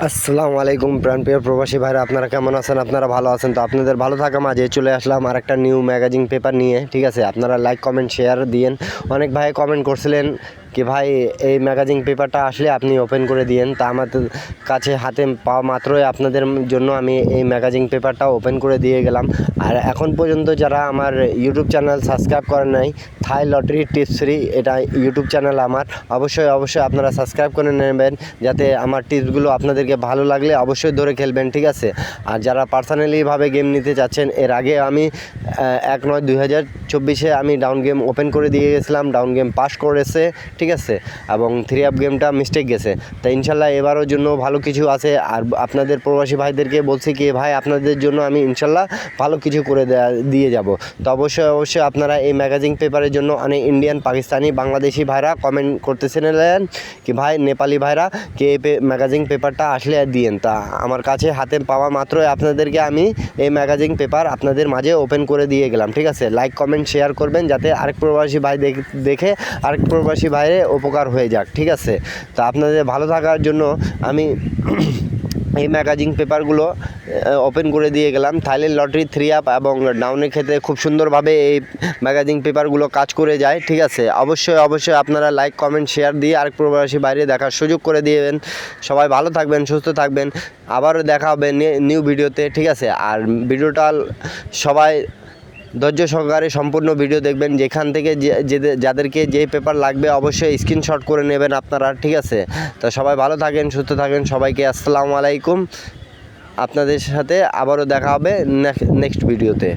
আসসালামু আলাইকুম প্রাণপ্রিয় প্রবাসী ভাইরা, আপনারা কেমন আছেন? আপনারা ভালো আছেন তো? আপনাদের ভালো থাকা মাঝে চলে আসলাম আর একটা নিউ ম্যাগাজিন পেপার নিয়ে। ঠিক আছে, আপনারা লাইক কমেন্ট শেয়ার দিয়েন। অনেক ভাই কমেন্ট করছিলেন কি ভাই এই ম্যাগাজিন পেপারটা আসলে আপনি ওপেন করে দিয়েন। তা আমাদের কাছে হাতে পাওয়া মাত্রই আপনাদের জন্য আমি এই ম্যাগাজিন পেপারটা ওপেন করে দিয়ে গেলাম। আর এখন পর্যন্ত যারা আমার ইউটিউব চ্যানেল সাবস্ক্রাইব করেন নাই, থাই লটারি টিপস ফ্রি, এটা ইউটিউব চ্যানেল আমার, অবশ্যই আপনারা সাবস্ক্রাইব করে নেবেন, যাতে আমার টিপসগুলো আপনাদেরকে ভালো লাগলে অবশ্যই ধরে খেলবেন। ঠিক আছে, আর যারা পার্সোনালিভাবে গেম নিতে চাচ্ছেন, এর আগে আমি 1/9/2024 আমি ডাউন গেম ওপেন করে দিয়ে গেছিলাম, ডাউন গেম পাস করেছে। ঠিক আছে, এবং 3 আপ গেমটা মিস্টেক গেছে। তা ইনশাল্লাহ এবারের জন্য ভালো কিছু আছে। আর আপনাদের প্রবাসী ভাইদেরকে বলছি কি ভাই, আপনাদের জন্য আমি ইনশাল্লাহ ভালো কিছু করে দিয়ে যাব। তো অবশ্যই আপনারা এই ম্যাগাজিন পেপারের জন্য অনেক ইন্ডিয়ান, পাকিস্তানি, বাংলাদেশি ভাইরা কমেন্ট করতেছিলেন কি ভাই নেপালি ভাইরা কি এই ম্যাগাজিন পেপারটা আসলে দিয়েন। তা আমার কাছে হাতে পাওয়া মাত্রই আপনাদেরকে আমি এই ম্যাগাজিন পেপার আপনাদের মাঝে ওপেন করে দিয়ে গেলাম। ঠিক আছে, লাইক কমেন্ট শেয়ার করবেন, যাতে আরেক প্রবাসী ভাই দেখে আরেক প্রবাসী ভাইয়ের উপকার হয়ে যাক। ঠিক আছে, তা আপনাদের ভালো থাকার জন্য আমি এই ম্যাগাজিন পেপারগুলো ওপেন করে দিয়ে গেলাম। থাইল্যান্ড লটারি 3 আপ এবং ডাউনের ক্ষেত্রে খুব সুন্দরভাবে এই ম্যাগাজিন পেপারগুলো কাজ করে যায়। ঠিক আছে, অবশ্যই আপনারা লাইক কমেন্ট শেয়ার দিয়ে আরেক প্রবাসী বাইরে দেখার সুযোগ করে দিবেন। সবাই ভালো থাকবেন, সুস্থ থাকবেন, আবারও দেখা হবে নিউ ভিডিওতে। ঠিক আছে, আর ভিডিওটা সবাই ধৈর্য সহকারে সম্পূর্ণ ভিডিও দেখবেন। যেখান থেকে যাদেরকে যে পেপার লাগবে অবশ্যই স্ক্রিনশট করে নেবেন আপনারা। ঠিক আছে, তো সবাই ভালো থাকেন, সুস্থ থাকেন, সবাইকে আসসালামু আলাইকুম। আপনাদের সাথে আবারও দেখা হবে নেক্সট ভিডিওতে।